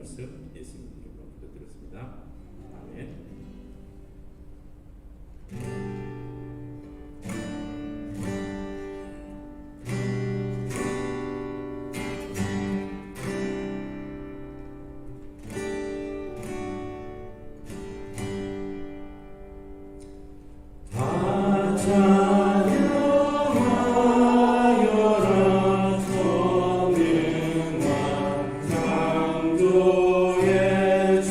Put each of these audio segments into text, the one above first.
말씀 예수님 이름으로 기도드렸습니다. 아멘. 창조의 주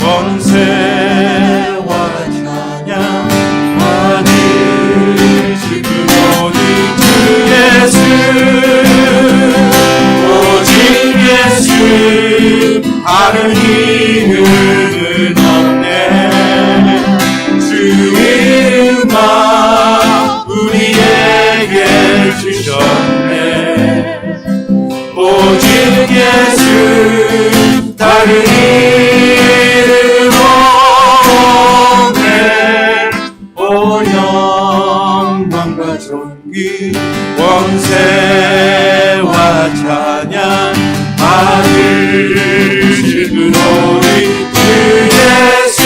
권세와 찬양 받으실 그 오직 주 예수, 오직 예수, 다른 이름은 없네. 주 이름만 우리에게 주셨네. 오직 예수, 다른 이름 없네. 오 영광과 존귀 권세와 찬양 받으실 분 오직 주 예수.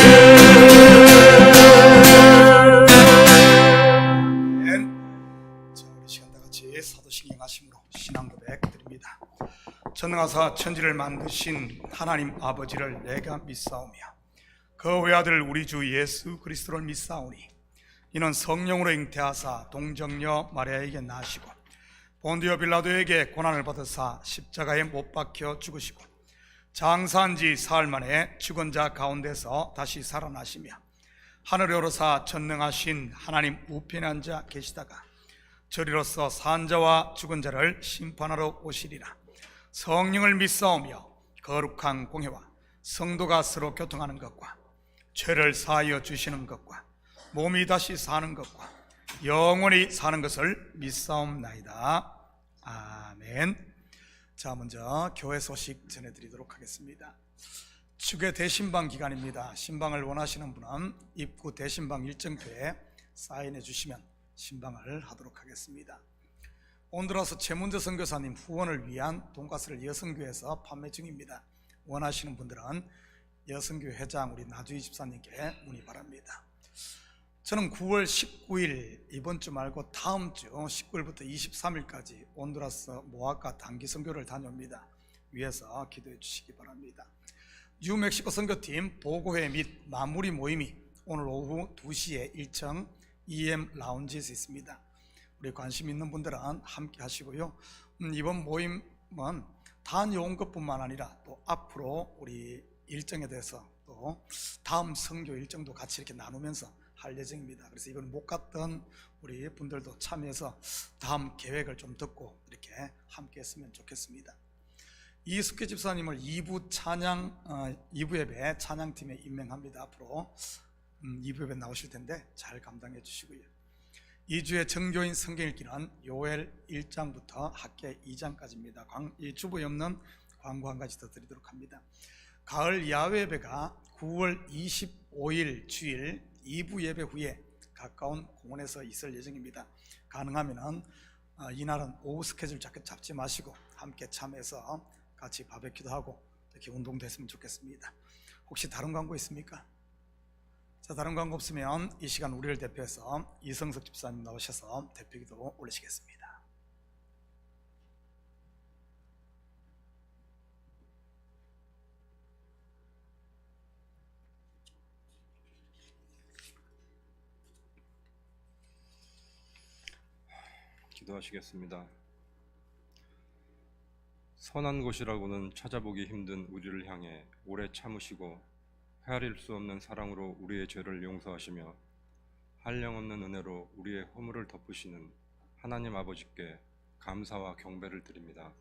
자, 우리 시간 다 같이 사도신경 하심으로 신앙 고백 드립니다. 전능하사 천지를 만드신 하나님 아버지를 내가 믿사오며 그 외아들 우리 주 예수 그리스도를 믿사오니 이는 성령으로 잉태하사 동정녀 마리아에게 나시고 본디오 빌라도에게 고난을 받으사 십자가에 못 박혀 죽으시고 장사한 지 사흘 만에 죽은 자 가운데서 다시 살아나시며 하늘에 오르사 전능하신 하나님 우편에 앉아 계시다가 저리로서 산 자와 죽은 자를 심판하러 오시리라. 성령을 믿사오며 거룩한 공회와 성도가 서로 교통하는 것과 죄를 사하여 주시는 것과 몸이 다시 사는 것과 영원히 사는 것을 믿사옵나이다. 아멘. 자, 먼저 교회 소식 전해드리도록 하겠습니다. 추계 대신방 기간입니다. 신방을 원하시는 분은 입구 대신방 일정표에 사인해 주시면 신방을 하도록 하겠습니다. 오늘 들어서 최문재 선교사님 후원을 위한 돈가스를 여성교회에서 판매 중입니다. 원하시는 분들은 여성교회 회장 우리 나주희 집사님께 문의 바랍니다. 저는 9월 19일 이번 주 말고 다음 주 19일부터 23일까지 온두라스 모아카 단기 선교를 다녀옵니다. 위에서 기도해 주시기 바랍니다. 뉴멕시코 선교팀 보고회 및 마무리 모임이 오늘 오후 2시에 1층 EM 라운지에서 있습니다. 우리 관심 있는 분들은 함께 하시고요. 이번 모임은 다녀온 것뿐만 아니라 또 앞으로 우리 일정에 대해서 또 다음 선교 일정도 같이 이렇게 나누면서 할 예정입니다. 그래서 이건 못 갔던 우리 분들도 참여해서 다음 계획을 좀 듣고 이렇게 함께 했으면 좋겠습니다. 이숙회 집사님을 2부 찬양 2부 예배 찬양팀에 임명합니다. 앞으로 2부 예배 나오실 텐데 잘 감당해 주시고요. 2주의 정교인 성경 읽기는 요엘 1장부터 학계 2장까지입니다. 이 주보에 없는 광고 한 가지 더 드리도록 합니다. 가을 야외 예배가 9월 25일 주일 2부 예배 후에 가까운 공원에서 있을 예정입니다. 가능하면 이날은 오후 스케줄 잡지 마시고 함께 참여해서 같이 바베큐도 하고 이렇게 운동도 했으면 좋겠습니다. 혹시 다른 광고 있습니까? 자, 다른 광고 없으면 이 시간 우리를 대표해서 이성석 집사님 나오셔서 대표기도 올리시겠습니다. 기도하시겠습니다. 선한 곳이라고는 찾아보기 힘든 우리를 향해 오래 참으시고 헤아릴 수 없는 사랑으로 우리의 죄를 용서하시며 한량없는 은혜로 우리의 허물을 덮으시는 하나님 아버지께 감사와 경배를 드립니다.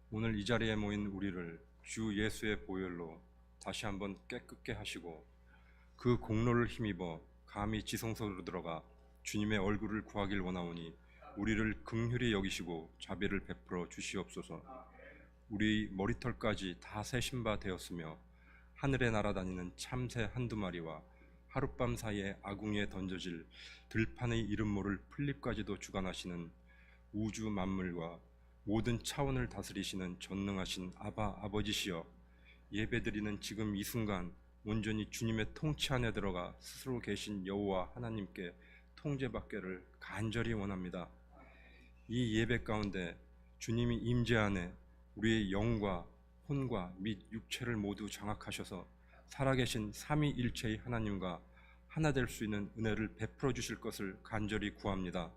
오늘 이 자리에 모인 우리를 주 예수의 보혈로 다시 한번 깨끗게 하시고 그 공로를 힘입어 감히 지성소로 들어가 주님의 얼굴을 구하길 원하오니 우리를 긍휼히 여기시고 자비를 베풀어 주시옵소서. 우리 머리털까지 다 세신 바 되었으며 하늘에 날아다니는 참새 한두 마리와 하룻밤 사이에 아궁이에 던져질 들판의 이름 모를 풀잎까지도 주관하시는 우주 만물과 모든 차원을 다스리시는 전능하신 아버지시여, 예배드리는 지금 이 순간 온전히 주님의 통치 안에 들어가 스스로 계신 여호와 하나님께 통제받기를 간절히 원합니다. 이 예배 가운데 주님이 임재 안에 우리의 영과 혼과 및 육체를 모두 장악하셔서 살아계신 삼위일체의 하나님과 하나 될 수 있는 은혜를 베풀어 주실 것을 간절히 구합니다.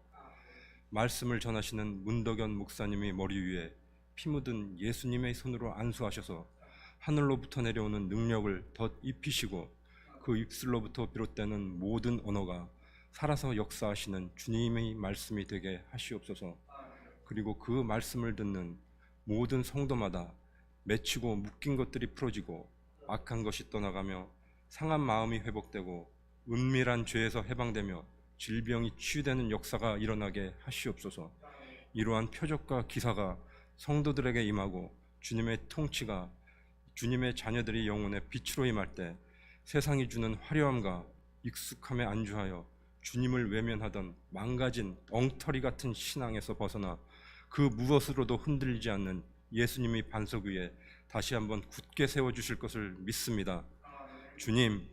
말씀을 전하시는 문덕연 목사님의 머리 위에 피 묻은 예수님의 손으로 안수하셔서 하늘로부터 내려오는 능력을 덧 입히시고 그 입술로부터 비롯되는 모든 언어가 살아서 역사하시는 주님의 말씀이 되게 하시옵소서. 그리고 그 말씀을 듣는 모든 성도마다 맺히고 묶인 것들이 풀어지고 악한 것이 떠나가며 상한 마음이 회복되고 은밀한 죄에서 해방되며 질병이 치유되는 역사가 일어나게 하시옵소서. 이러한 표적과 기사가 성도들에게 임하고 주님의 통치가 주님의 자녀들이 영혼의 빛으로 임할 때 세상이 주는 화려함과 익숙함에 안주하여 주님을 외면하던 망가진 엉터리 같은 신앙에서 벗어나 그 무엇으로도 흔들리지 않는 예수님의 반석 위에 다시 한번 굳게 세워주실 것을 믿습니다. 주님,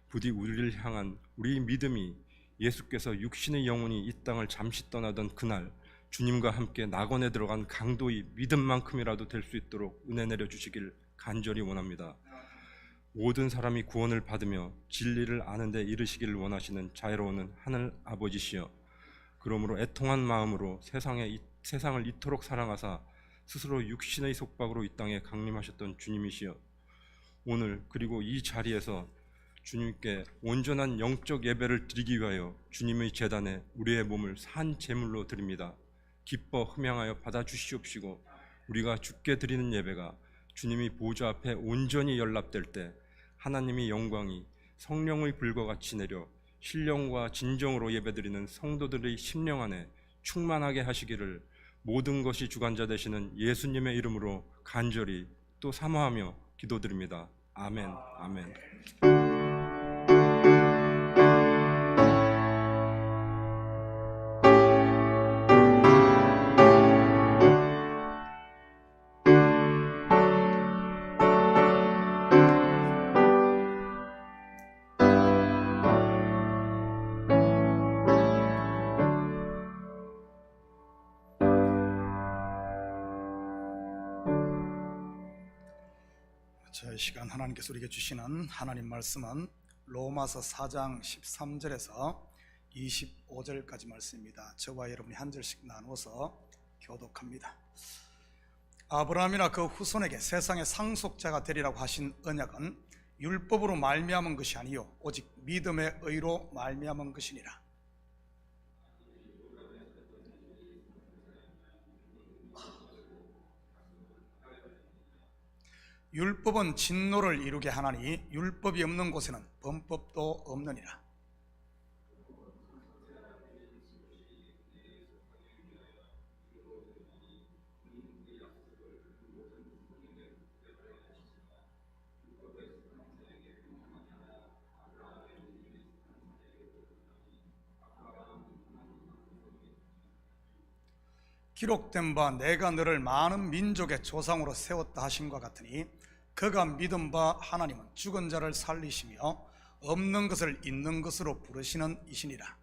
부디 우리를 향한 우리 믿음이 예수께서 육신의 영혼이 이 땅을 잠시 떠나던 그날 주님과 함께 낙원에 들어간 강도의 믿음만큼이라도 될 수 있도록 은혜 내려주시길 간절히 원합니다. 모든 사람이 구원을 받으며 진리를 아는 데 이르시기를 원하시는 자애로운 하늘 아버지시여, 그러므로 애통한 마음으로 세상을 이토록 사랑하사 스스로 육신의 속박으로 이 땅에 강림하셨던 주님이시여, 오늘 그리고 이 자리에서 주님께 온전한 영적 예배를 드리기 위하여 주님의 제단에 우리의 몸을 산 제물로 드립니다. 기뻐 흠양하여 받아주시옵시고 우리가 주께 드리는 예배가 주님의 보좌 앞에 온전히 연락될 때 하나님의 영광이 성령의 불과 같이 내려 신령과 진정으로 예배드리는 성도들의 심령 안에 충만하게 하시기를 모든 것이 주관자 되시는 예수님의 이름으로 간절히 또 사모하며 기도드립니다. 아멘. 아멘. 이 시간 하나님께서 우리에게 주시는 하나님 말씀은 로마서 4장 13절에서 25절까지 말씀입니다. 저와 여러분이 한 절씩 나누어서 교독합니다. 아브라함이나 그 후손에게 세상의 상속자가 되리라고 하신 언약은 율법으로 말미암은 것이 아니요 오직 믿음의 의로 말미암은 것이니라. 율법은 진노를 이루게 하나니 율법이 없는 곳에는 범법도 없느니라. 기록된 바 내가 너를 많은 민족의 조상으로 세웠다 하심과 같으니 그가 믿은 바 하나님은 죽은 자를 살리시며 없는 것을 있는 것으로 부르시는 이시니라.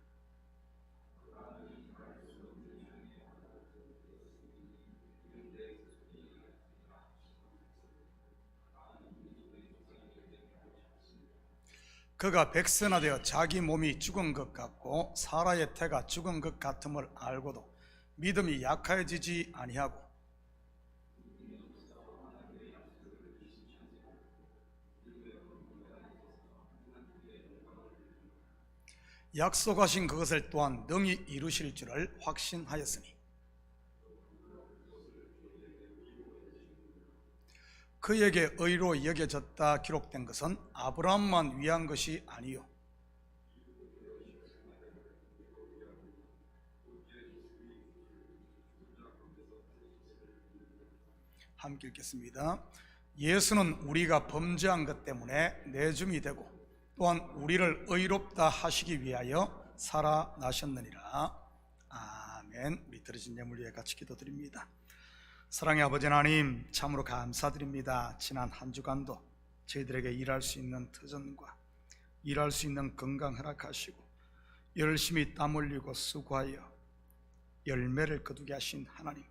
그가 백선화되어 자기 몸이 죽은 것 같고 사라의 태가 죽은 것 같음을 알고도 믿음이 약해지지 아니하고 약속하신 그것을 또한 능히 이루실 줄을 확신하였으니 그에게 의로 여겨졌다 기록된 것은 아브라함만 위한 것이 아니요 함께 읽겠습니다. 예수는 우리가 범죄한 것 때문에 내줌이 되고 또한 우리를 의롭다 하시기 위하여 살아나셨느니라. 아멘. 우리 드려진 예물 위에 같이 기도드립니다. 사랑의 아버지 하나님, 참으로 감사드립니다. 지난 한 주간도 저희들에게 일할 수 있는 터전과 일할 수 있는 건강 허락하시고 열심히 땀 흘리고 수고하여 열매를 거두게 하신 하나님,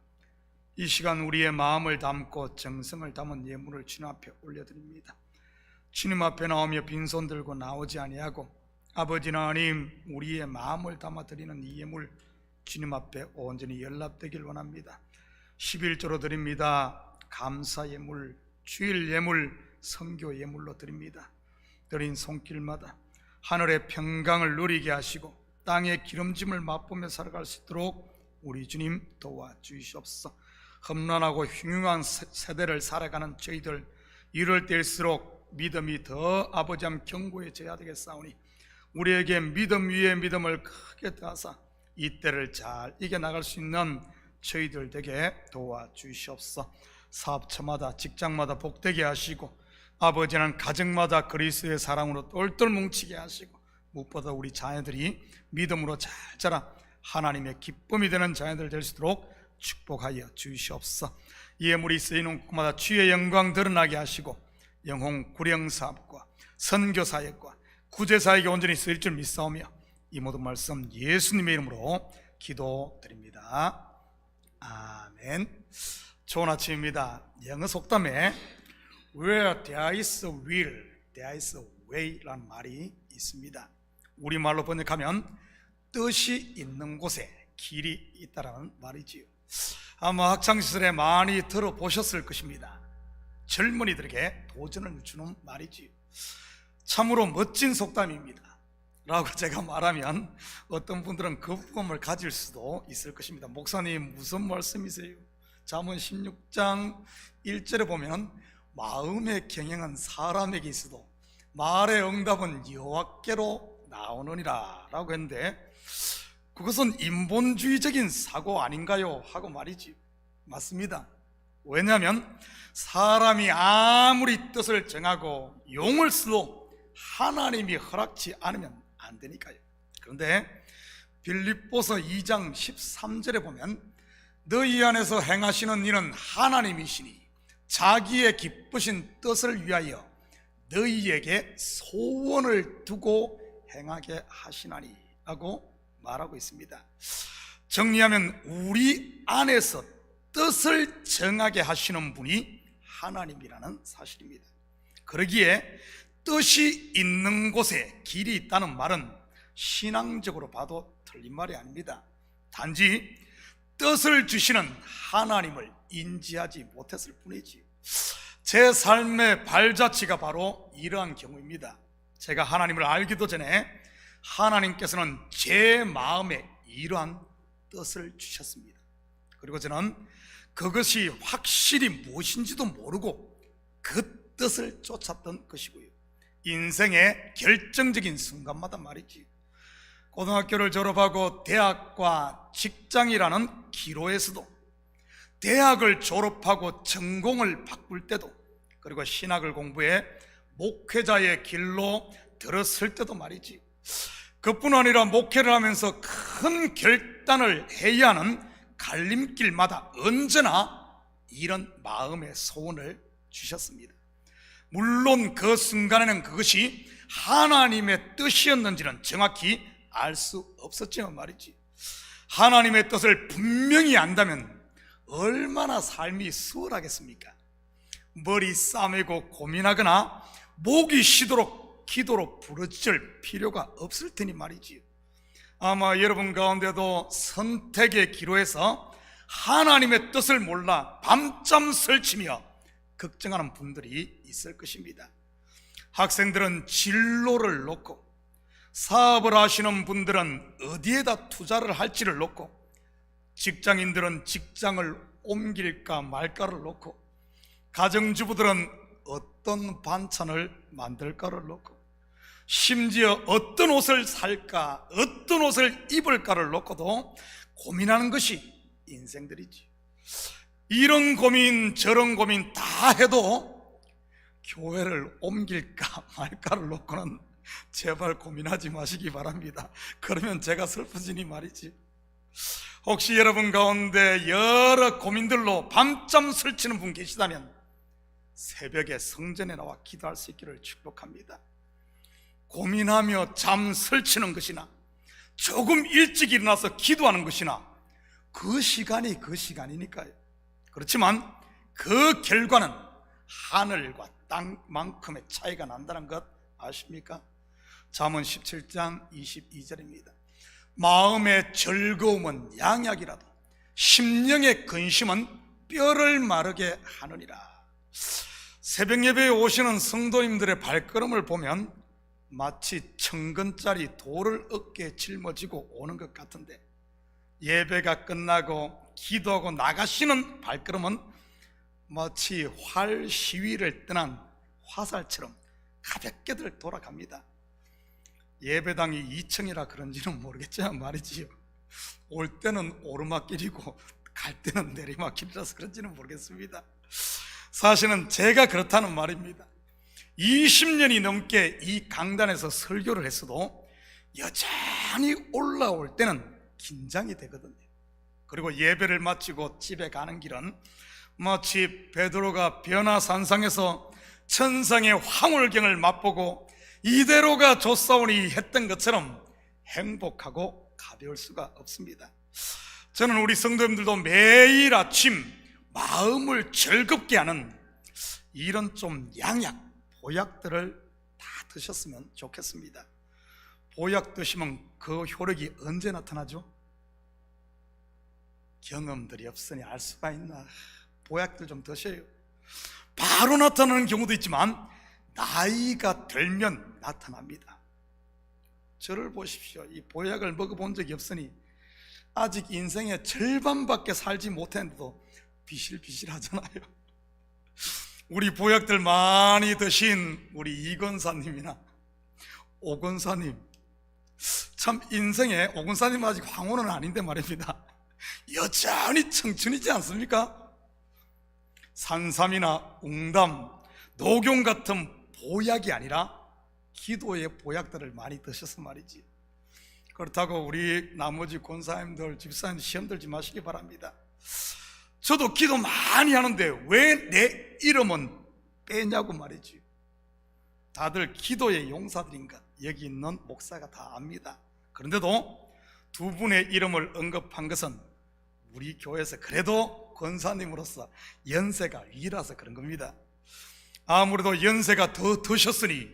이 시간 우리의 마음을 담고 정성을 담은 예물을 주님 앞에 올려드립니다. 주님 앞에 나오며 빈손 들고 나오지 아니하고 아버지 하나님, 우리의 마음을 담아 드리는 이 예물 주님 앞에 온전히 연락되길 원합니다. 11조로 드립니다. 감사 예물 주일 예물, 선교 예물로 드립니다. 드린 손길마다 하늘의 평강을 누리게 하시고 땅의 기름짐을 맛보며 살아갈 수 있도록 우리 주님 도와주시옵소서. 험난하고 흉흉한 세대를 살아가는 저희들, 이럴 때일수록 믿음이 더 아버지함 견고해져야 되겠사오니 우리에게 믿음 위에 믿음을 크게 더하사 이 때를 잘 이겨나갈 수 있는 저희들 되게 도와주시옵소서. 사업처마다 직장마다 복되게 하시고 아버지는 가정마다 그리스도의 사랑으로 똘똘 뭉치게 하시고 무엇보다 우리 자녀들이 믿음으로 잘 자라 하나님의 기쁨이 되는 자녀들 될 수 있도록 축복하여 주시옵소서. 예물이 쓰이는 곳마다 주의 영광 드러나게 하시고 영혼 구령사업과 선교사역과 구제사역에 온전히 쓰일 줄 믿사오며 이 모든 말씀 예수님의 이름으로 기도드립니다. 아멘. 좋은 아침입니다. 영어 속담에 Where there is a will, there is a way 라는 말이 있습니다. 우리말로 번역하면 뜻이 있는 곳에 길이 있다라는 말이지요. 아마 학창시절에 많이 들어보셨을 것입니다. 젊은이들에게 도전을 주는 말이지요. 참으로 멋진 속담입니다 라고 제가 말하면 어떤 분들은 거부감을 가질 수도 있을 것입니다. 목사님 무슨 말씀이세요? 잠언 16장 1절에 보면 마음의 경영은 사람에게 있어도 말의 응답은 여호와께로 나오느니라 라고 했는데 그것은 인본주의적인 사고 아닌가요? 하고 말이지. 맞습니다. 왜냐하면 사람이 아무리 뜻을 정하고 용을 써도 하나님이 허락치 않으면 안 되니까요. 그런데 빌립보서 2장 13절에 보면 너희 안에서 행하시는 일은 하나님이시니 자기의 기쁘신 뜻을 위하여 너희에게 소원을 두고 행하게 하시나니 라고 말하고 있습니다. 정리하면 우리 안에서 뜻을 정하게 하시는 분이 하나님이라는 사실입니다. 그러기에 뜻이 있는 곳에 길이 있다는 말은 신앙적으로 봐도 틀린 말이 아닙니다. 단지 뜻을 주시는 하나님을 인지하지 못했을 뿐이지. 제 삶의 발자취가 바로 이러한 경우입니다. 제가 하나님을 알기도 전에 하나님께서는 제 마음에 이러한 뜻을 주셨습니다. 그리고 저는 그것이 확실히 무엇인지도 모르고 그 뜻을 쫓았던 것이고요. 인생의 결정적인 순간마다 말이지. 고등학교를 졸업하고 대학과 직장이라는 기로에서도, 대학을 졸업하고 전공을 바꿀 때도, 그리고 신학을 공부해 목회자의 길로 들어설 때도 말이지. 그뿐 아니라 목회를 하면서 큰 결단을 해야 하는 갈림길마다 언제나 이런 마음의 소원을 주셨습니다. 물론 그 순간에는 그것이 하나님의 뜻이었는지는 정확히 알 수 없었지만 말이지. 하나님의 뜻을 분명히 안다면 얼마나 삶이 수월하겠습니까? 머리 싸매고 고민하거나 목이 쉬도록 기도로 부르짖을 필요가 없을 테니 말이지요. 아마 여러분 가운데도 선택의 기로에서 하나님의 뜻을 몰라 밤잠 설치며 걱정하는 분들이 있을 것입니다. 학생들은 진로를 놓고, 사업을 하시는 분들은 어디에다 투자를 할지를 놓고, 직장인들은 직장을 옮길까 말까를 놓고, 가정주부들은 어떤 반찬을 만들까를 놓고, 심지어 어떤 옷을 살까, 어떤 옷을 입을까를 놓고도 고민하는 것이 인생들이지. 이런 고민 저런 고민 다 해도 교회를 옮길까 말까를 놓고는 제발 고민하지 마시기 바랍니다. 그러면 제가 슬퍼지니 말이지. 혹시 여러분 가운데 여러 고민들로 밤잠 설치는 분 계시다면 새벽에 성전에 나와 기도할 수 있기를 축복합니다. 고민하며 잠 설치는 것이나 조금 일찍 일어나서 기도하는 것이나 그 시간이 그 시간이니까요. 그렇지만 그 결과는 하늘과 땅만큼의 차이가 난다는 것 아십니까? 잠언 17장 22절입니다. 마음의 즐거움은 양약이라도 심령의 근심은 뼈를 마르게 하느니라. 새벽 예배에 오시는 성도님들의 발걸음을 보면 마치 천근짜리 돌을 어깨에 짊어지고 오는 것 같은데, 예배가 끝나고 기도하고 나가시는 발걸음은 마치 활 시위를 떠난 화살처럼 가볍게들 돌아갑니다. 예배당이 2층이라 그런지는 모르겠지만 말이지요, 올 때는 오르막길이고 갈 때는 내리막길이라서 그런지는 모르겠습니다. 사실은 제가 그렇다는 말입니다. 20년이 넘게 이 강단에서 설교를 했어도 여전히 올라올 때는 긴장이 되거든요. 그리고 예배를 마치고 집에 가는 길은 마치 베드로가 변화산상에서 천상의 황홀경을 맛보고 이대로가 좋사오니 했던 것처럼 행복하고 가벼울 수가 없습니다. 저는 우리 성도님들도 매일 아침 마음을 즐겁게 하는 이런 좀 양약, 보약들을 다 드셨으면 좋겠습니다. 보약 드시면 그 효력이 언제 나타나죠? 경험들이 없으니 알 수가 있나. 보약들 좀 드셔요. 바로 나타나는 경우도 있지만 나이가 들면 나타납니다. 저를 보십시오. 이 보약을 먹어본 적이 없으니 아직 인생의 절반밖에 살지 못했는데도 비실비실하잖아요. 우리 보약들 많이 드신 우리 이건사님이나 오건사님, 참 인생에 오건사님 아직 황혼은 아닌데 말입니다, 여전히 청춘이지 않습니까? 산삼이나 웅담, 녹용 같은 보약이 아니라 기도의 보약들을 많이 드셔서 말이지. 그렇다고 우리 나머지 권사님들, 집사님 시험 들지 마시기 바랍니다. 저도 기도 많이 하는데 왜 내 이름은 빼냐고 말이지. 다들 기도의 용사들인가 여기 있는 목사가 다 압니다. 그런데도 두 분의 이름을 언급한 것은 우리 교회에서 그래도 권사님으로서 연세가 위라서 그런 겁니다. 아무래도 연세가 더 드셨으니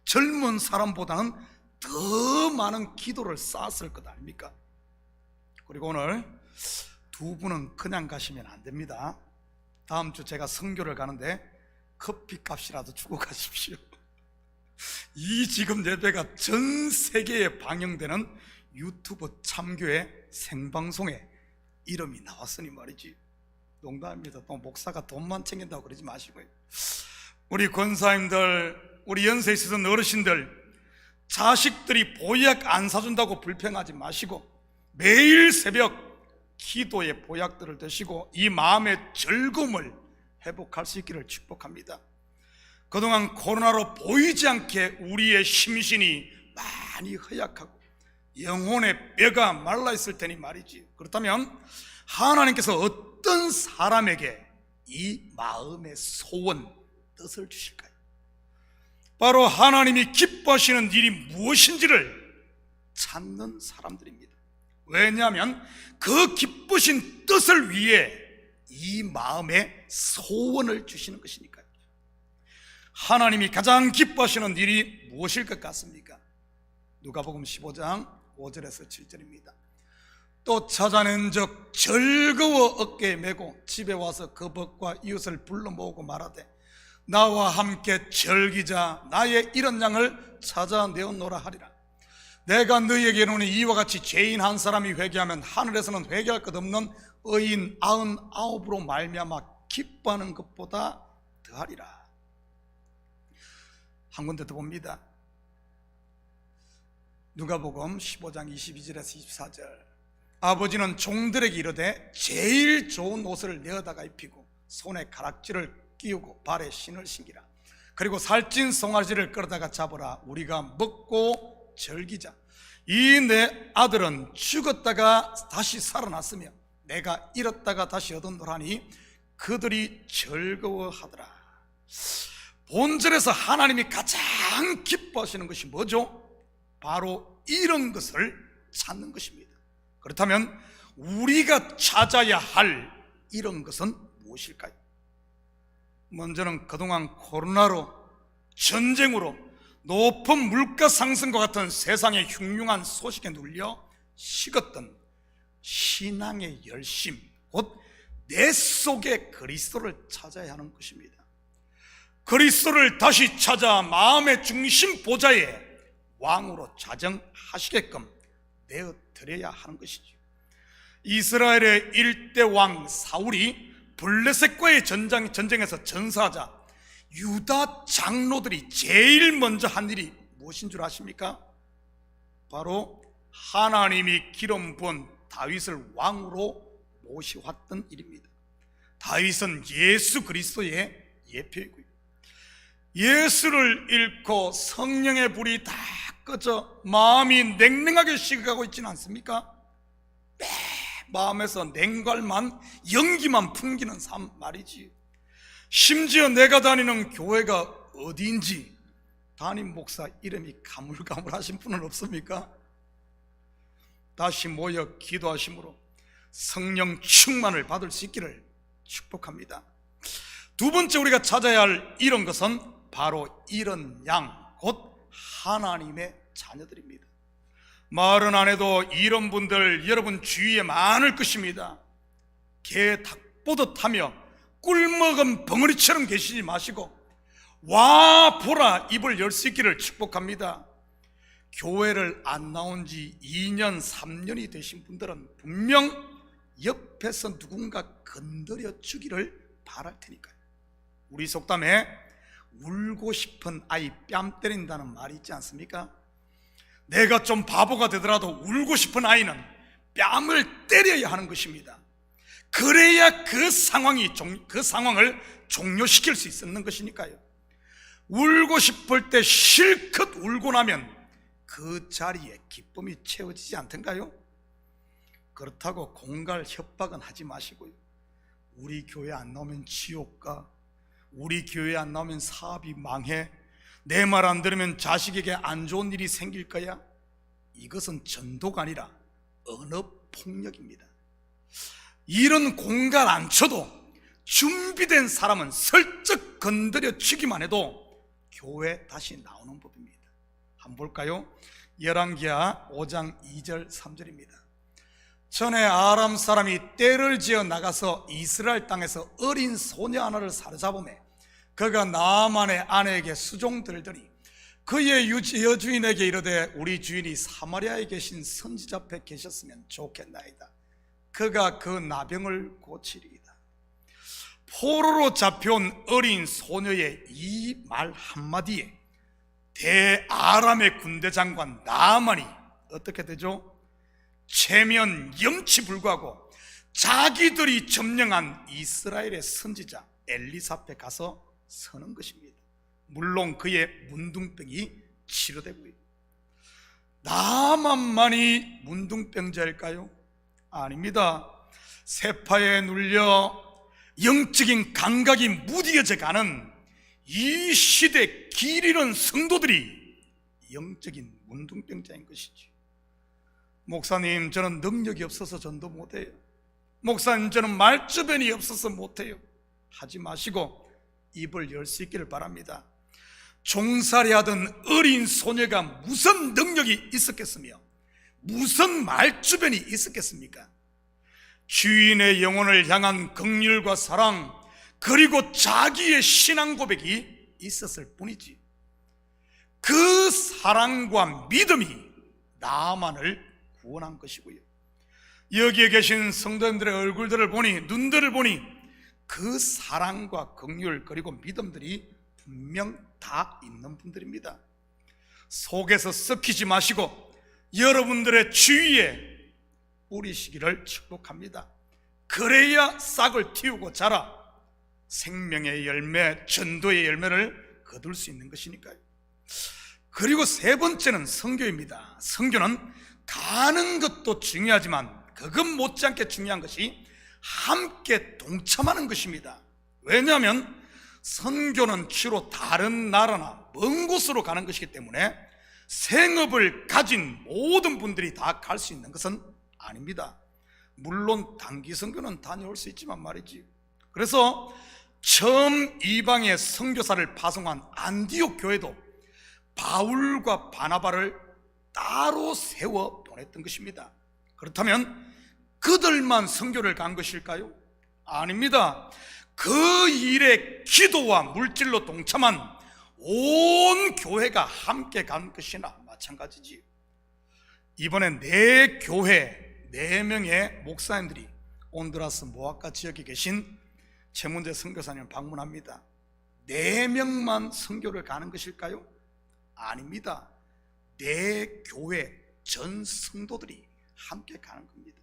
젊은 사람보다는 더 많은 기도를 쌓았을 것 아닙니까? 그리고 오늘 두 분은 그냥 가시면 안 됩니다. 다음 주 제가 선교를 가는데 커피 값이라도 주고 가십시오. 이 지금 예배가 전 세계에 방영되는 유튜브 참교회 생방송에 이름이 나왔으니 말이지. 농담입니다. 또 목사가 돈만 챙긴다고 그러지 마시고요. 우리 권사님들, 우리 연세 있으신 어르신들, 자식들이 보약 안 사준다고 불평하지 마시고 매일 새벽 기도의 보약들을 드시고 이 마음의 즐거움을 회복할 수 있기를 축복합니다. 그동안 코로나로 보이지 않게 우리의 심신이 많이 허약하고 영혼의 뼈가 말라있을 테니 말이지. 그렇다면 하나님께서 어떤 사람에게 이 마음의 소원, 뜻을 주실까요? 바로 하나님이 기뻐하시는 일이 무엇인지를 찾는 사람들입니다. 왜냐하면 그 기쁘신 뜻을 위해 이 마음에 소원을 주시는 것이니까요. 하나님이 가장 기뻐하시는 일이 무엇일 것 같습니까? 누가복음 15장 5절에서 7절입니다. 또 찾아낸 적 즐거워 어깨에 메고 집에 와서 그 벗과 이웃을 불러 모으고 말하되 나와 함께 즐기자. 나의 이런 양을 찾아내었노라 하리라. 내가 너희에게 이르노니 이와 같이 죄인 한 사람이 회개하면 하늘에서는 회개할 것 없는 의인 99으로 말미암아 기뻐하는 것보다 더하리라. 한 군데 더 봅니다. 누가복음 15장 22절에서 24절. 아버지는 종들에게 이르되 제일 좋은 옷을 내어다가 입히고 손에 가락지를 끼우고 발에 신을 신기라. 그리고 살찐 송아지를 끌어다가 잡으라. 우리가 먹고 즐기자. 이 내 아들은 죽었다가 다시 살아났으며 내가 잃었다가 다시 얻었노라니 그들이 즐거워하더라. 본절에서 하나님이 가장 기뻐하시는 것이 뭐죠? 바로 이런 것을 찾는 것입니다. 그렇다면 우리가 찾아야 할 이런 것은 무엇일까요? 먼저는 그동안 코로나로, 전쟁으로, 높은 물가 상승과 같은 세상의 흉흉한 소식에 눌려 식었던 신앙의 열심, 곧 내 속에 그리스도를 찾아야 하는 것입니다. 그리스도를 다시 찾아 마음의 중심 보좌에 왕으로 자정하시게끔 내어드려야 하는 것이죠. 이스라엘의 1대 왕 사울이 블레셋과의 전쟁에서 전사하자 유다 장로들이 제일 먼저 한 일이 무엇인 줄 아십니까? 바로 하나님이 기름 부은 다윗을 왕으로 모셔왔던 일입니다. 다윗은 예수 그리스도의 예표이고요, 예수를 잃고 성령의 불이 다 꺼져 마음이 냉랭하게 식어가고 있지는 않습니까? 매 마음에서 냉갈만 연기만 풍기는 삶 말이지. 심지어 내가 다니는 교회가 어디인지 담임 목사 이름이 가물가물하신 분은 없습니까? 다시 모여 기도하심으로 성령 충만을 받을 수 있기를 축복합니다. 두 번째 우리가 찾아야 할 이런 것은 바로 이런 양, 곧 하나님의 자녀들입니다. 말은 안 해도 이런 분들 여러분 주위에 많을 것입니다. 개 닭 보듯 하며 꿀먹은 벙어리처럼 계시지 마시고 와 보라 입을 열 수 있기를 축복합니다. 교회를 안 나온 지 2년 3년이 되신 분들은 분명 옆에서 누군가 건드려 주기를 바랄 테니까요. 우리 속담에 울고 싶은 아이 뺨 때린다는 말이 있지 않습니까? 내가 좀 바보가 되더라도 울고 싶은 아이는 뺨을 때려야 하는 것입니다. 그래야 그 상황을 종료시킬 수 있는 것이니까요. 울고 싶을 때 실컷 울고 나면 그 자리에 기쁨이 채워지지 않던가요? 그렇다고 공갈 협박은 하지 마시고요. 우리 교회 안 나오면 지옥 가, 우리 교회 안 나오면 사업이 망해, 내 말 안 들으면 자식에게 안 좋은 일이 생길 거야. 이것은 전도가 아니라 언어폭력입니다. 이런 공갈 안 쳐도 준비된 사람은 슬쩍 건드려 치기만 해도 교회 다시 나오는 법입니다. 한번 볼까요? 열왕기하 5장 2절 3절입니다. 전에 아람 사람이 떼를 지어 나가서 이스라엘 땅에서 어린 소녀 하나를 사로잡으매 그가 나아만의 아내에게 수종들더니 그의 여주인에게 이르되 우리 주인이 사마리아에 계신 선지자 앞에 계셨으면 좋겠나이다. 그가 그 나병을 고치리이다. 포로로 잡혀온 어린 소녀의 이 말 한마디에 대아람의 군대 장관 나아만이 어떻게 되죠? 체면 염치불구하고 자기들이 점령한 이스라엘의 선지자 엘리사 앞에 가서 서는 것입니다. 물론 그의 문둥병이 치료되고요. 나만만이 문둥병자일까요? 아닙니다. 세파에 눌려 영적인 감각이 무뎌져 가는 이 시대 길 잃은 성도들이 영적인 문둥병자인 것이죠. 목사님, 저는 능력이 없어서 전도 못해요. 목사님, 저는 말주변이 없어서 못해요. 하지 마시고 입을 열 수 있기를 바랍니다. 종살이 하던 어린 소녀가 무슨 능력이 있었겠으며 무슨 말주변이 있었겠습니까? 주인의 영혼을 향한 긍휼과 사랑, 그리고 자기의 신앙 고백이 있었을 뿐이지. 그 사랑과 믿음이 나만을 구원한 것이고요. 여기에 계신 성도님들의 얼굴들을 보니, 눈들을 보니 그 사랑과 긍휼 그리고 믿음들이 분명 다 있는 분들입니다. 속에서 썩히지 마시고 여러분들의 주위에 뿌리시기를 축복합니다. 그래야 싹을 틔우고 자라 생명의 열매, 전도의 열매를 거둘 수 있는 것이니까요. 그리고 세 번째는 선교입니다. 선교는 가는 것도 중요하지만 그것 못지않게 중요한 것이 함께 동참하는 것입니다. 왜냐하면 선교는 주로 다른 나라나 먼 곳으로 가는 것이기 때문에 생업을 가진 모든 분들이 다 갈 수 있는 것은 아닙니다. 물론 단기 선교는 다녀올 수 있지만 말이지. 그래서 처음 이방의 선교사를 파송한 안디옥 교회도 바울과 바나바를 따로 세워 보냈던 것입니다. 그렇다면 그들만 선교를 간 것일까요? 아닙니다. 그 일에 기도와 물질로 동참한 온 교회가 함께 간 것이나 마찬가지지요. 이번에 네 교회 4명의 목사님들이 온두라스 모아카 지역에 계신 최문재 선교사님을 방문합니다. 4명만 선교를 가는 것일까요? 아닙니다. 4교회 전 성도들이 함께 가는 겁니다.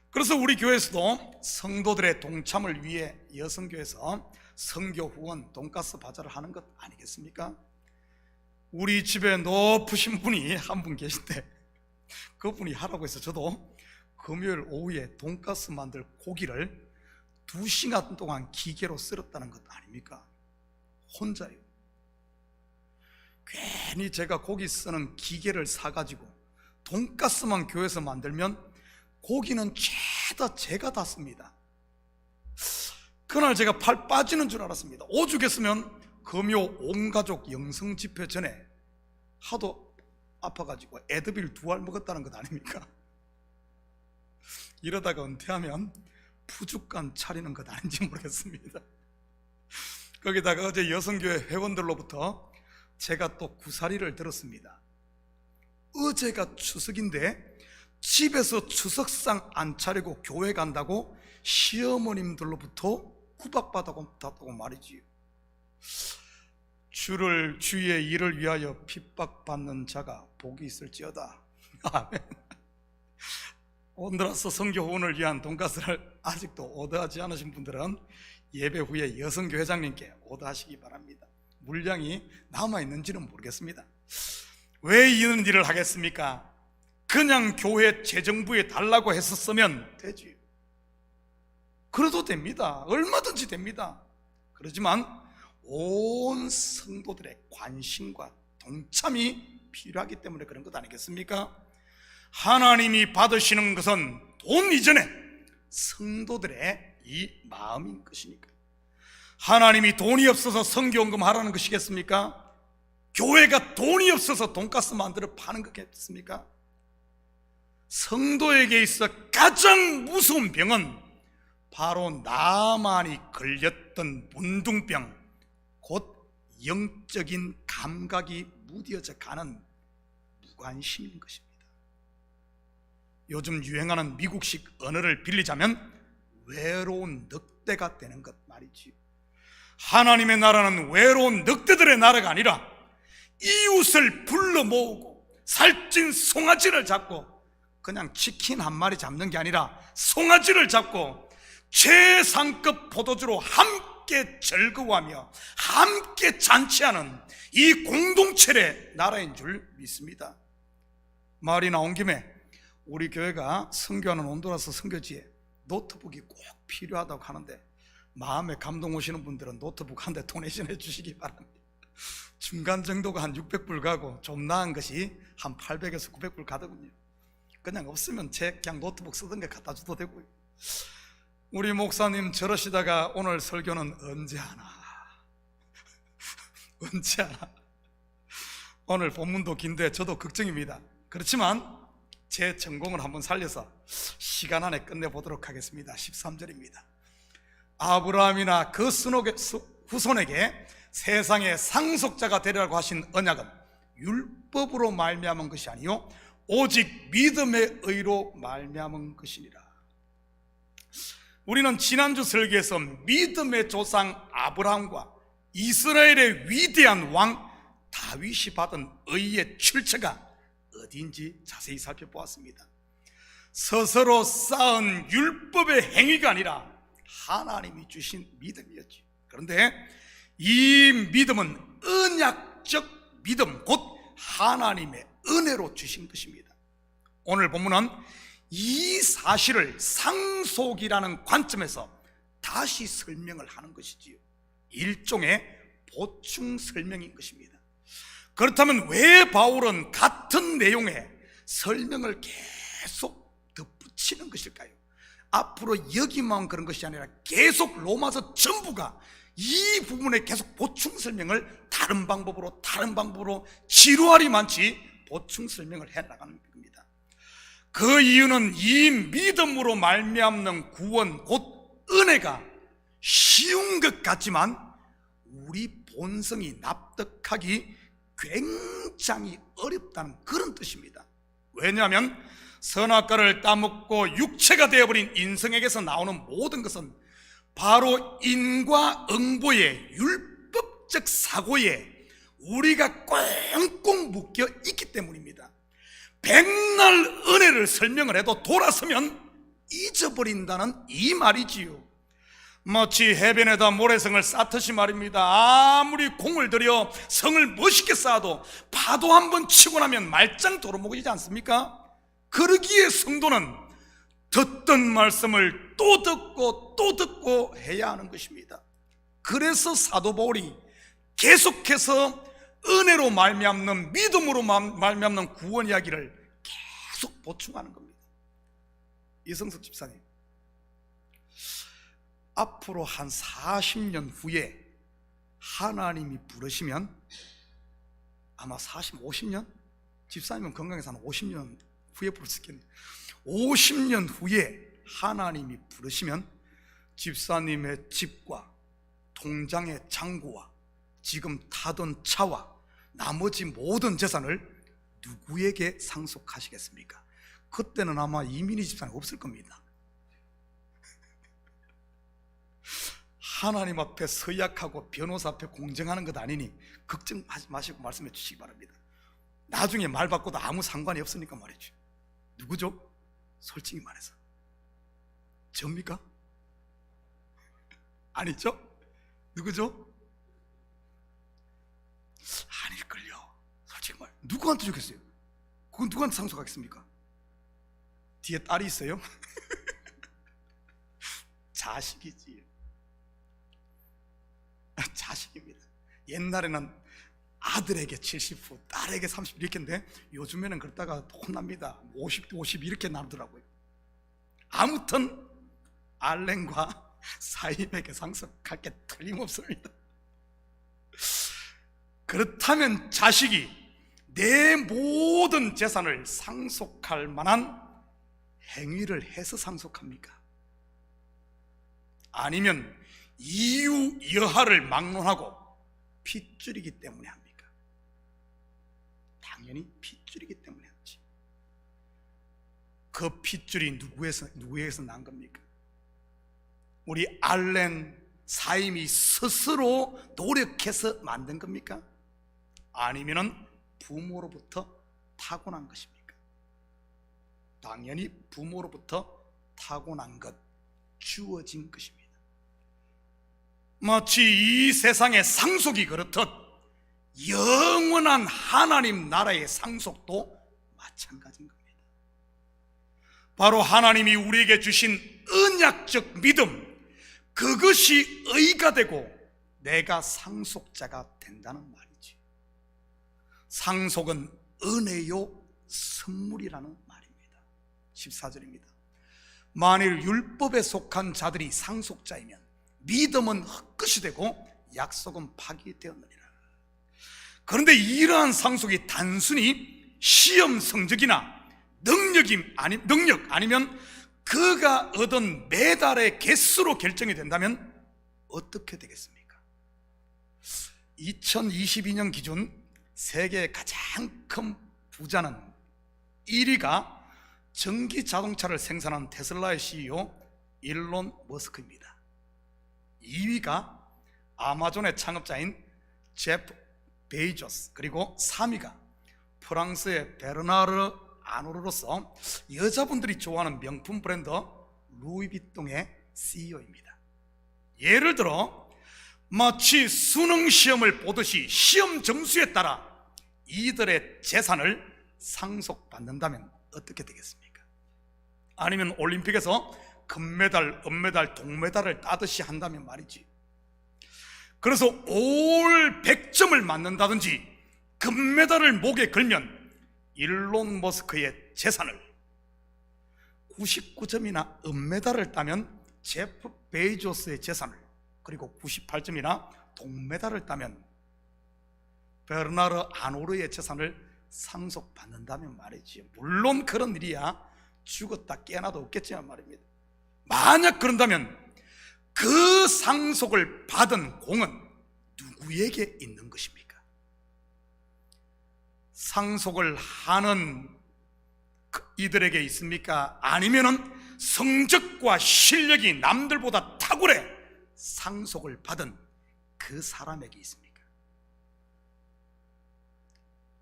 그래서 우리 교회에서도 성도들의 동참을 위해 여성교회에서 선교 후원 돈가스 바자를 하는 것 아니겠습니까? 우리 집에 높으신 분이 한 분 계신데 그분이 하라고 해서 저도 금요일 오후에 돈가스 만들 고기를 2시간 동안 기계로 썰었다는 것 아닙니까? 혼자요. 괜히 제가 고기 쓰는 기계를 사가지고 돈가스만 교회에서 만들면 고기는 죄다 제가 다 씁니다. 그날 제가 팔 빠지는 줄 알았습니다. 오죽했으면 금요 온가족 영성 집회 전에 하도 아파가지고 에드빌 2알 먹었다는 것 아닙니까? 이러다가 은퇴하면 푸죽간 차리는 것 아닌지 모르겠습니다. 거기다가 어제 여성교회 회원들로부터 제가 또 구사리를 들었습니다. 어제가 추석인데 집에서 추석상 안 차리고 교회 간다고 시어머님들로부터 구박받았다고 말이지요. 주의 일을 위하여 핍박받는 자가 복이 있을지어다. 아멘. 온두라스 선교 후원을 위한 돈가스를 아직도 오더하지 않으신 분들은 예배 후에 여성교 회장님께 오더하시기 바랍니다. 물량이 남아있는지는 모르겠습니다. 왜 이런 일을 하겠습니까? 그냥 교회 재정부에 달라고 했었으면 되지. 그래도 됩니다. 얼마든지 됩니다. 그렇지만 온 성도들의 관심과 동참이 필요하기 때문에 그런 것 아니겠습니까? 하나님이 받으시는 것은 돈 이전에 성도들의 이 마음인 것이니까. 하나님이 돈이 없어서 선교헌금 하라는 것이겠습니까? 교회가 돈이 없어서 돈가스 만들어 파는 거겠습니까? 성도에게 있어 가장 무서운 병은 바로 나만이 걸렸던 문둥병, 곧 영적인 감각이 무뎌져 가는 무관심인 것입니다. 요즘 유행하는 미국식 언어를 빌리자면 외로운 늑대가 되는 것 말이지요. 하나님의 나라는 외로운 늑대들의 나라가 아니라 이웃을 불러 모으고 살찐 송아지를 잡고, 그냥 치킨 한 마리 잡는 게 아니라 송아지를 잡고 최상급 포도주로 함께 즐거워하며 함께 잔치하는 이 공동체의 나라인 줄 믿습니다. 말이 나온 김에 우리 교회가 선교하는 온두라스 선교지에 노트북이 꼭 필요하다고 하는데, 마음에 감동 오시는 분들은 노트북 한 대 도네이션해 주시기 바랍니다. 중간 정도가 한 600불 가고 좀 나은 것이 한 800에서 900불 가더군요. 그냥 없으면 제 그냥 노트북 쓰던 게 갖다 줘도 되고요. 우리 목사님 저러시다가 오늘 설교는 언제 하나 언제 하나. 오늘 본문도 긴데 저도 걱정입니다. 그렇지만 제 전공을 한번 살려서 시간 안에 끝내보도록 하겠습니다. 13절입니다. 아브라함이나 그 후손에게 세상의 상속자가 되리라고 하신 언약은 율법으로 말미암은 것이 아니요 오직 믿음의 의로 말미암은 것이니라. 우리는 지난주 설교에서 믿음의 조상 아브라함과 이스라엘의 위대한 왕 다윗이 받은 의의 출처가 어디인지 자세히 살펴보았습니다. 스스로 쌓은 율법의 행위가 아니라 하나님이 주신 믿음이었죠. 그런데 이 믿음은 언약적 믿음, 곧 하나님의 은혜로 주신 것입니다. 오늘 본문은 이 사실을 상속이라는 관점에서 다시 설명을 하는 것이지요. 일종의 보충 설명인 것입니다. 그렇다면 왜 바울은 같은 내용의 설명을 계속 덧붙이는 것일까요? 앞으로 여기만 그런 것이 아니라 계속 로마서 전부가 이 부분에 계속 보충 설명을 다른 방법으로 지루하리 많지 보충 설명을 해나가는 겁니다. 그 이유는 이 믿음으로 말미암는 구원, 곧 은혜가 쉬운 것 같지만 우리 본성이 납득하기 굉장히 어렵다는 그런 뜻입니다. 왜냐하면 선악과를 따먹고 육체가 되어버린 인성에게서 나오는 모든 것은 바로 인과응보의 율법적 사고에 우리가 꽁꽁 묶여 있기 때문입니다. 백날 은혜를 설명을 해도 돌아서면 잊어버린다는 이 말이지요. 마치 해변에다 모래성을 쌓듯이 말입니다. 아무리 공을 들여 성을 멋있게 쌓아도 파도 한번 치고 나면 말짱 도루묵이지 않습니까? 그러기에 성도는 듣던 말씀을 또 듣고 또 듣고 해야 하는 것입니다. 그래서 사도 바울이 계속해서 은혜로 말미암는, 믿음으로 말미암는 구원 이야기를 계속 보충하는 겁니다. 이성석 집사님, 앞으로 한 40년 후에 하나님이 부르시면, 아마 40, 50년? 집사님은 건강해서 한 50년 후에 부를 수 있겠네요. 50년 후에 하나님이 부르시면 집사님의 집과 통장의 잔고와 지금 타던 차와 나머지 모든 재산을 누구에게 상속하시겠습니까? 그때는 아마 이민희 집사님 없을 겁니다. 하나님 앞에 서약하고 변호사 앞에 공정하는 것 아니니 걱정하지 마시고 말씀해 주시기 바랍니다. 나중에 말 바꿔도 아무 상관이 없으니까 말이죠. 누구죠? 솔직히 말해서 접니까? 아니죠? 누구죠? 아닐걸요. 솔직히 말, 누구한테 주겠어요? 그건 누구한테 상속하겠습니까? 뒤에 딸이 있어요? 자식이지. 자식입니다. 옛날에는 아들에게 70후, 딸에게 30 이렇게 했는데 요즘에는 그러다가 혼납니다. 50 이렇게 나누더라고요. 아무튼 알렌과 사임에게 상속할 게 틀림없습니다. 그렇다면 자식이 내 모든 재산을 상속할 만한 행위를 해서 상속합니까? 아니면 이유 여하를 막론하고 핏줄이기 때문에 합니까? 당연히 핏줄이기 때문에 하지. 그 핏줄이 누구에게서 난 겁니까? 우리 알렌 사임이 스스로 노력해서 만든 겁니까? 아니면은 부모로부터 타고난 것입니까? 당연히 부모로부터 타고난 것, 주어진 것입니다. 마치 이 세상의 상속이 그렇듯 영원한 하나님 나라의 상속도 마찬가지인 겁니다. 바로 하나님이 우리에게 주신 언약적 믿음, 그것이 의가 되고 내가 상속자가 된다는 말이지. 상속은 은혜요 선물이라는 말입니다. 14절입니다. 만일 율법에 속한 자들이 상속자이면 믿음은 헛것이 되고 약속은 파기되었느니라. 그런데 이러한 상속이 단순히 시험 성적이나 능력 아니면 그가 얻은 메달의 개수로 결정이 된다면 어떻게 되겠습니까? 2022년 기준 세계의 가장 큰 부자는 1위가 전기 자동차를 생산한 테슬라의 CEO 일론 머스크입니다. 2위가 아마존의 창업자인 제프 베이조스, 그리고 3위가 프랑스의 베르나르 아노르로서 여자분들이 좋아하는 명품 브랜드 루이비통의 CEO입니다. 예를 들어 마치 수능 시험을 보듯이 시험 점수에 따라 이들의 재산을 상속받는다면 어떻게 되겠습니까? 아니면 올림픽에서 금메달, 은메달, 동메달을 따듯이 한다면 말이지. 그래서 올 100점을 맞는다든지 금메달을 목에 걸면 일론 머스크의 재산을, 99점이나 은메달을 따면 제프 베이조스의 재산을, 그리고 98점이나 동메달을 따면 베르나르 아노르의 재산을 상속받는다면 말이지. 물론 그런 일이야 죽었다 깨어나도 없겠지만 말입니다. 만약 그런다면 그 상속을 받은 공은 누구에게 있는 것입니까? 상속을 하는 이들에게 있습니까? 아니면은 성적과 실력이 남들보다 탁월해 상속을 받은 그 사람에게 있습니까?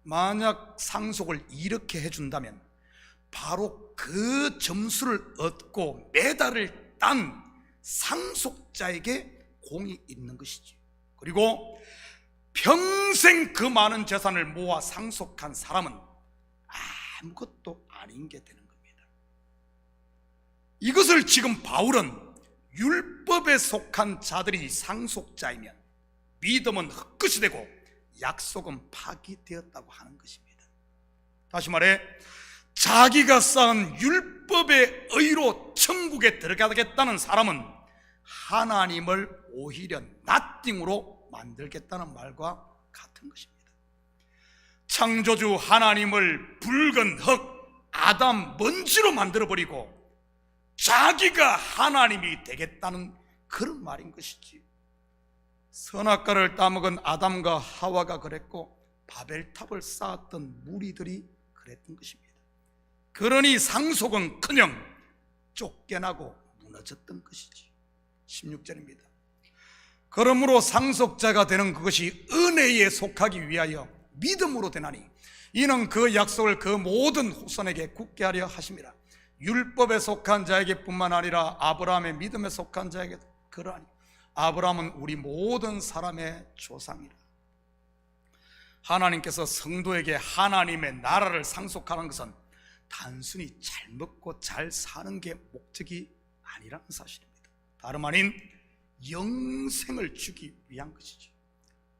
만약 상속을 이렇게 해준다면 바로 그 점수를 얻고 메달을 딴 상속자에게 공이 있는 것이지. 그리고 평생 그 많은 재산을 모아 상속한 사람은 아무것도 아닌 게 되는 겁니다. 이것을 지금 바울은 율법에 속한 자들이 상속자이면 믿음은 헛것이 되고 약속은 파기되었다고 하는 것입니다. 다시 말해 자기가 쌓은 율법의 의로 천국에 들어가겠다는 사람은 하나님을 오히려 나띵으로 만들겠다는 말과 같은 것입니다. 창조주 하나님을 붉은 흙, 아담 먼지로 만들어버리고 자기가 하나님이 되겠다는 그런 말인 것이지. 선악과를 따먹은 아담과 하와가 그랬고 바벨탑을 쌓았던 무리들이 그랬던 것입니다. 그러니 상속은커녕 쫓겨나고 무너졌던 것이지. 16절입니다. 그러므로 상속자가 되는 그것이 은혜에 속하기 위하여 믿음으로 되나니 이는 그 약속을 그 모든 후손에게 굳게 하려 하심이라. 율법에 속한 자에게 뿐만 아니라 아브라함의 믿음에 속한 자에게 그러하니 아브라함은 우리 모든 사람의 조상이라. 하나님께서 성도에게 하나님의 나라를 상속하는 것은 단순히 잘 먹고 잘 사는 게 목적이 아니라는 사실입니다. 다름 아닌 영생을 주기 위한 것이죠.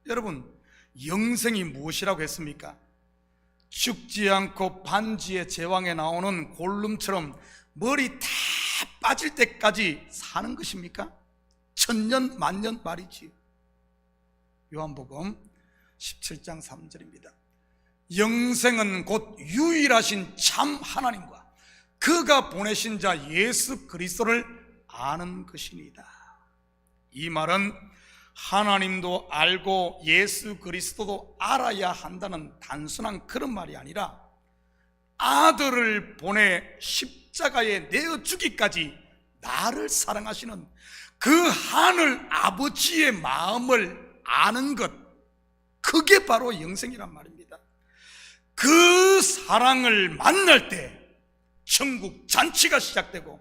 여러분, 영생이 무엇이라고 했습니까? 죽지 않고 반지의 제왕에 나오는 골룸처럼 머리 다 빠질 때까지 사는 것입니까? 천년 만년 말이지. 요한복음 17장 3절입니다. 영생은 곧 유일하신 참 하나님과 그가 보내신 자 예수 그리스도를 아는 것이니이다. 이 말은 하나님도 알고 예수 그리스도도 알아야 한다는 단순한 그런 말이 아니라 아들을 보내 십자가에 내어 주기까지 나를 사랑하시는 그 하늘 아버지의 마음을 아는 것, 그게 바로 영생이란 말입니다. 그 사랑을 만날 때 천국 잔치가 시작되고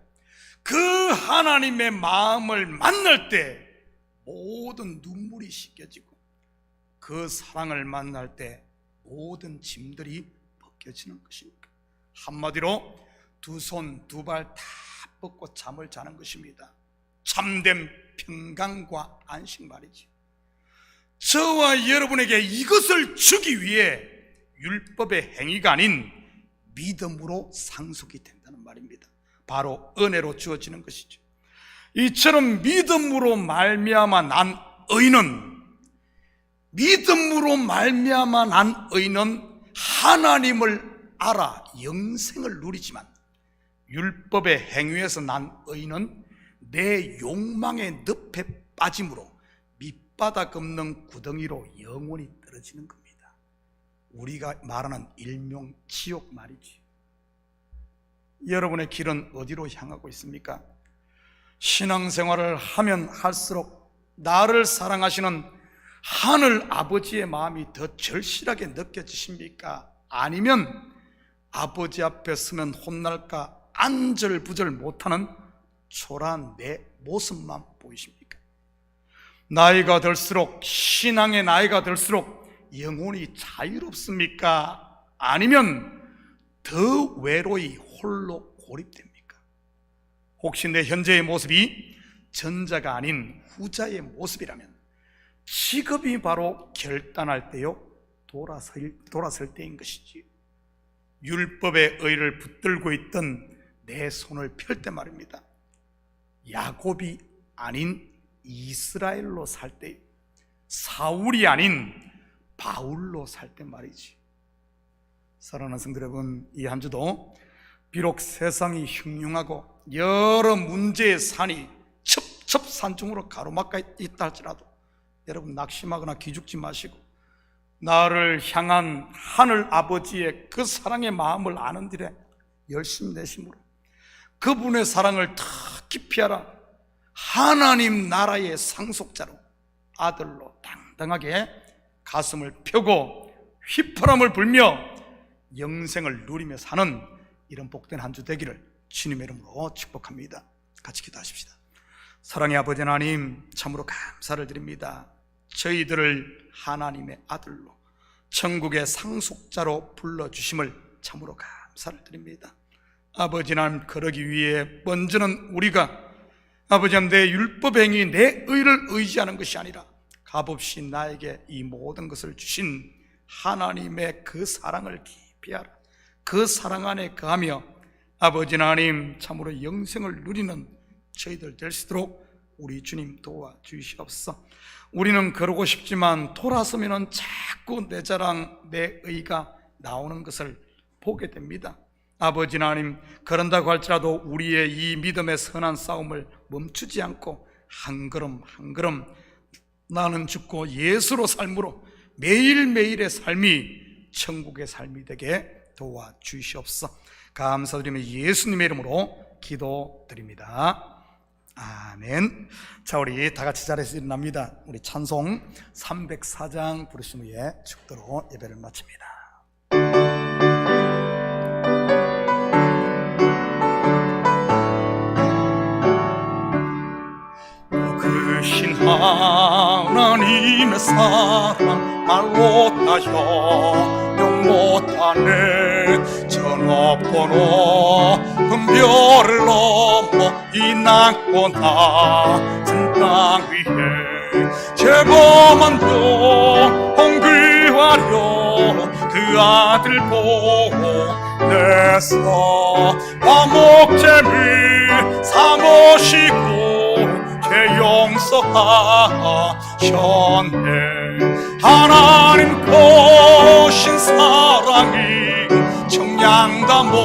그 하나님의 마음을 만날 때 모든 눈물이 씻겨지고 그 사랑을 만날 때 모든 짐들이 벗겨지는 것입니다. 한마디로 두 손 두 발 다 뻗고 잠을 자는 것입니다. 참된 평강과 안식 말이지. 저와 여러분에게 이것을 주기 위해 율법의 행위가 아닌 믿음으로 상속이 된다는 말입니다. 바로 은혜로 주어지는 것이죠. 이처럼 믿음으로 말미암아 난 의는 하나님을 알아 영생을 누리지만 율법의 행위에서 난 의는 내 욕망의 늪에 빠짐으로 밑바닥 없는 구덩이로 영원히 떨어지는 겁니다. 우리가 말하는 일명 지옥 말이지. 여러분의 길은 어디로 향하고 있습니까? 신앙생활을 하면 할수록 나를 사랑하시는 하늘 아버지의 마음이 더 절실하게 느껴지십니까? 아니면 아버지 앞에 서면 혼날까 안절부절 못하는 초라한 내 모습만 보이십니까? 나이가 들수록, 신앙의 나이가 들수록 영혼이 자유롭습니까? 아니면 더 외로이 홀로 고립됩니까? 혹시 내 현재의 모습이 전자가 아닌 후자의 모습이라면 직업이 바로 결단할 때요 돌아설 때인 것이지. 율법의 의를 붙들고 있던 내 손을 펼 때 말입니다. 야곱이 아닌 이스라엘로 살 때, 사울이 아닌 바울로 살 때 말이지. 사랑하는 성도 여러분, 이 한 주도 비록 세상이 흉흉하고 여러 문제의 산이 첩첩 산중으로 가로막가 있다 할지라도 여러분 낙심하거나 기죽지 마시고 나를 향한 하늘 아버지의 그 사랑의 마음을 아는 길에 열심 내심으로 그분의 사랑을 더 깊이 알아 하나님 나라의 상속자로 아들로 당당하게 가슴을 펴고 휘파람을 불며 영생을 누리며 사는 이런 복된 한 주 되기를 주님의 이름으로 축복합니다. 같이 기도하십시다. 사랑의 아버지 하나님, 참으로 감사를 드립니다. 저희들을 하나님의 아들로 천국의 상속자로 불러주심을 참으로 감사를 드립니다. 아버지 하나님, 그러기 위해 먼저는 우리가 아버지 하나님 내 율법행위 내 의를 의지하는 것이 아니라 값없이 나에게 이 모든 것을 주신 하나님의 그 사랑을 깊이 알아 그 사랑 안에 거하며 아버지 하나님 참으로 영생을 누리는 저희들 될 수 있도록 우리 주님 도와주시옵소서. 우리는 그러고 싶지만 돌아서면 자꾸 내 자랑 내 의가 나오는 것을 보게 됩니다. 아버지 하나님, 그런다고 할지라도 우리의 이 믿음의 선한 싸움을 멈추지 않고 한 걸음 한 걸음 나는 죽고 예수로 삶으로 매일매일의 삶이 천국의 삶이 되게 도와주시옵소서. 감사드리며 예수님의 이름으로 기도드립니다. 아멘. 자, 우리 다 같이 자리에서 일어납니다. 우리 찬송 304장 부르신 후에 축도로 예배를 마칩니다. 크신 하나님의 사랑 말로 따져 용 못하네. 저 높고 높은 별을 넘어 이 낮고 낮은 땅 위에 죄범한 영혼 구하려 그 아들 보내서 화목제물 삼으시고 용서하셨네. 하나님 거신 사랑이 청량다 못하네.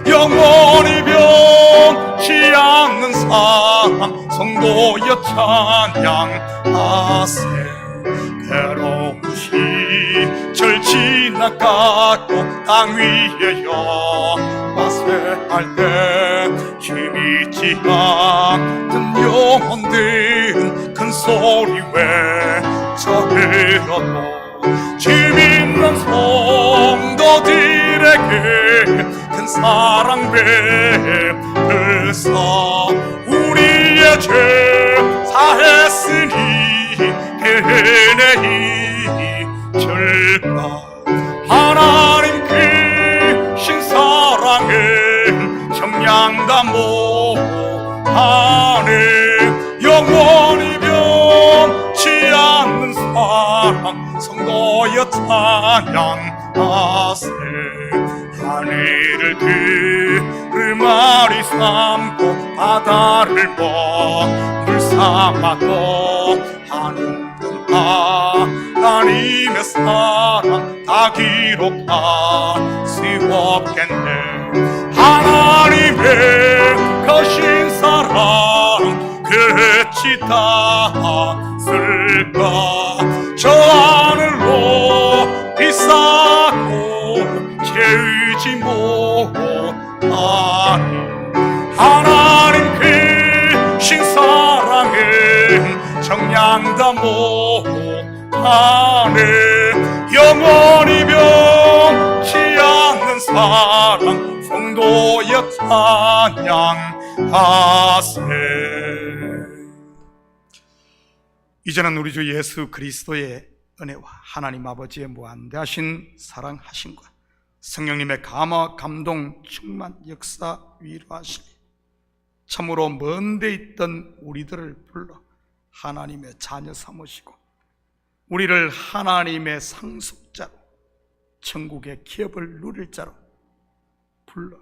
영원히 변치 않는 사랑 성도여 찬양하세. 괴로운 시절 지나가고 땅 위에 영화쇠할 때 힘있지 않던 영혼들은 큰 소리 외쳐 흘러도 힘있는 성도들에게 큰 사랑 베풀사 우리의 죄 사했으니 은혜이 절까. 하나님 크신 사랑은 청량다 못하네. 영원히 변치 않는 사랑 성도여 찬양하세. 하늘을 들음아리 삼고 바다를 먹물 삼아도 하나님의 사랑 다 기록할 수 없겠네. 하나님의 거신 사랑 끝이 닿았을까. 저 하늘로 비싸고 채우지 못하니 하나님 크신 사랑은 청량다 못하네. 영원히 변치 않는 사랑 성도여 찬양하세. 이제는 우리 주 예수 그리스도의 은혜와 하나님 아버지의 무한대하신 사랑하심과 성령님의 감화 감동 충만 역사 위로하심이 참으로 먼 데 있던 우리들을 불러 하나님의 자녀 삼으시고 우리를 하나님의 상속자로 천국의 기업을 누릴 자로 불러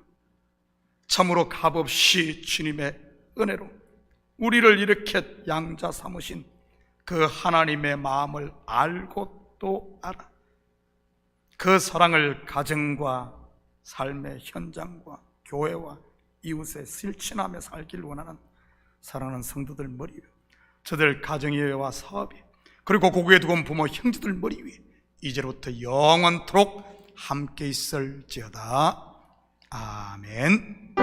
참으로 값없이 주님의 은혜로 우리를 이렇게 양자 삼으신 그 하나님의 마음을 알고 또 알아 그 사랑을 가정과 삶의 현장과 교회와 이웃에 실천하며 살길 원하는 사랑하는 성도들 머리 위에, 저들 가정예배와 사업에, 그리고 고국에 두고 온 부모 형제들 머리 위에 이제부터 영원토록 함께 있을지어다. 아멘.